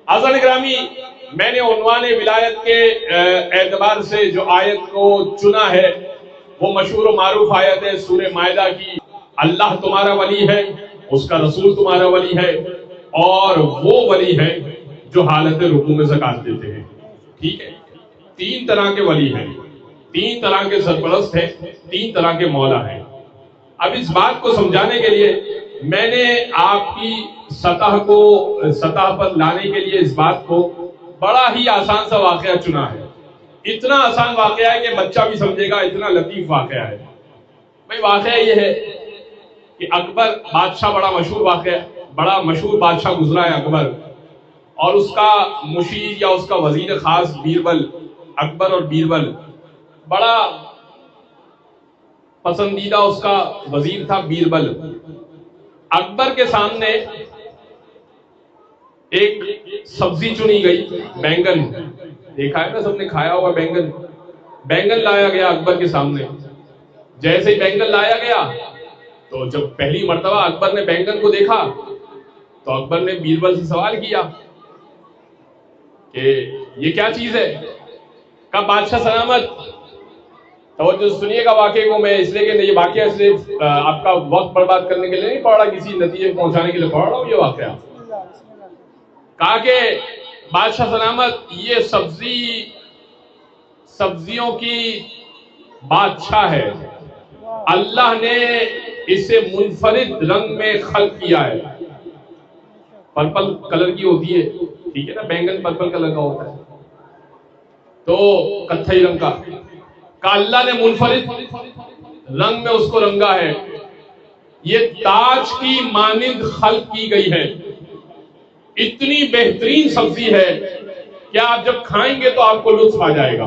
आज़ान ग्रामी, मैंने उन्वान विलायत के एतबार से जो आयत को चुना है वो मशहूर और मारूफ आयत है सूरह मायदा की। अल्लाह तुम्हारा वली है, उसका रसूल तुम्हारा वली है, और वो वली है जो हालत रुकू में ज़कात देते हैं। ठीक है, तीन तरह के वली हैं, तीन तरह के सरपरस्त हैं, तीन तरह के मौला हैं। अब इस बात को समझाने के लिए मैंने आपकी सतह पर लाने के लिए इस बात को बड़ा ही आसान सा वाकया चुना है। इतना आसान वाकया है कि बच्चा भी समझेगा, इतना लतीफ वाकया है। भाई वाकया ये है कि अकबर बादशाह, बड़ा मशहूर बादशाह गुजरा है अकबर, और उसका मुशीर या उसका वजीर खास बीरबल, अकबर और बीरबल बड़ा पसंदीदा उसका वजीर था बीरबल। अकबर के सामने एक सब्जी चुनी गई, बैंगन। देखा है ना सबने, खाया हुआ बैंगन। बैंगन लाया गया अकबर के सामने। जैसे ही बैंगन लाया गया तो जब पहली मर्तबा अकबर ने बैंगन को देखा तो अकबर ने बीरबल से सवाल किया कि ये क्या चीज है। कहा बादशाह सलामत। तो सुनिएगा वाकये को, मैं इसलिए कि ये वाकया सिर्फ आपका वक्त बर्बाद करने के लिए नहीं पढ़ रहा, किसी नतीजे पहुंचाने के लिए पढ़ रहा हूं ये वाकया। कहा कि बादशाह सलामत, ये सब्जियों की बादशाह है, अल्लाह ने इसे मुनफरिद रंग में खल्क किया है। पर्पल कलर की होती है, ठीक है ना, बैंगन पर्पल कलर का होता है, तो कत्थई रंग का अल्लाह ने मुनफरिद रंग में उसको रंगा है। ये ताज की मानिंद खल्क की गई है। इतनी बेहतरीन सब्जी है कि आप जब खाएंगे तो आपको लुत्फ आ जाएगा।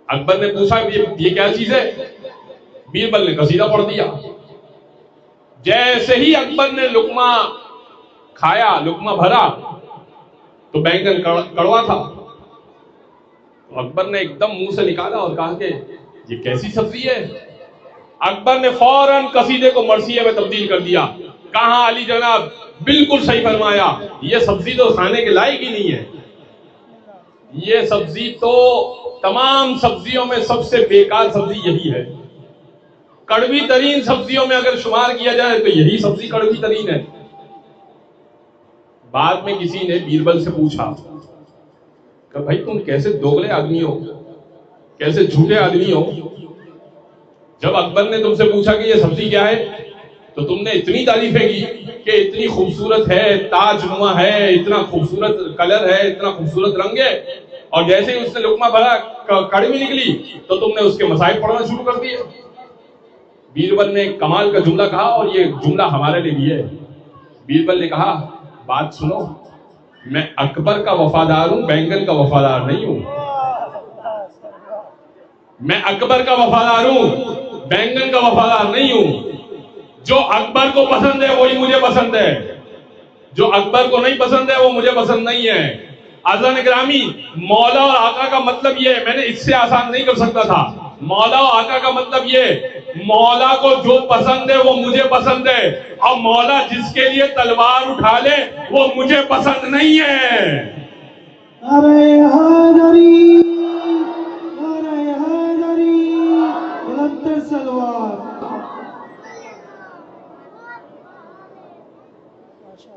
अकबर ने पूछा ये क्या चीज है। बीरबल ने कसीदा पढ़ दिया। जैसे ही अकबर ने लुकमा खाया, लुकमा भरा, तो बैंगन कड़वा था। तो अकबर ने एकदम मुंह से निकाला और कहा कि ये कैसी सब्जी है। अकबर ने फौरन कसीदे को मरसिया में तब्दील कर दिया। कहा अली जनाब, बिल्कुल सही फरमाया, ये सब्जी तो खाने के लायक ही नहीं है। ये सब्जी तो तमाम सब्जियों में सबसे बेकार सब्जी यही है। कड़वी तरीन सब्जियों में अगर शुमार किया जाए तो यही सब्जी कड़वी तरीन है। बाद में किसी ने बीरबल से पूछा कि भाई तुम कैसे दोगले आदमी हो, कैसे झूठे आदमी हो। जब अकबर ने तुमसे पूछा कि ये सब्जी क्या है तो तुमने इतनी तारीफें की कि इतनी खूबसूरत है, ताजनुमा है, इतना खूबसूरत कलर है, इतना खूबसूरत रंग है, और जैसे ही उसने लुकमा भरा कड़वी निकली तो तुमने उसके मसाइब पढ़ना शुरू कर दिए। बीरबल ने कमाल का जुमला कहा, और ये जुमला हमारे लिए भी है। बीरबल ने कहा बात सुनो, मैं अकबर का वफादार हूं, बैंगन का वफादार नहीं हूं। मैं अकबर का वफादार हूं, बैंगन का वफादार नहीं हूं। जो अकबर को पसंद है वही मुझे पसंद है, जो अकबर को नहीं पसंद है वो मुझे पसंद नहीं है। आज़ान ग्रामी, मौला और आका का मतलब ये है, मैंने इससे आसान नहीं कर सकता था। मौला और आका का मतलब ये, मौला को जो पसंद है वो मुझे पसंद है, और मौला जिसके लिए तलवार उठा ले वो मुझे पसंद नहीं है। अरे हैदरी, सलवार।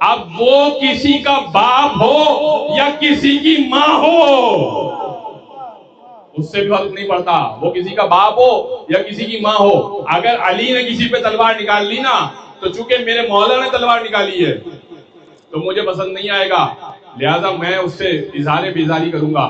अब वो किसी का बाप हो या किसी की माँ हो, उससे भी फर्क नहीं पड़ता। वो किसी का बाप हो या किसी की माँ हो, अगर अली ने किसी पे तलवार निकाल ली ना, तो चूंकि मेरे मौला ने तलवार निकाली है तो मुझे पसंद नहीं आएगा, लिहाजा मैं उससे इजहार बेजारी करूंगा।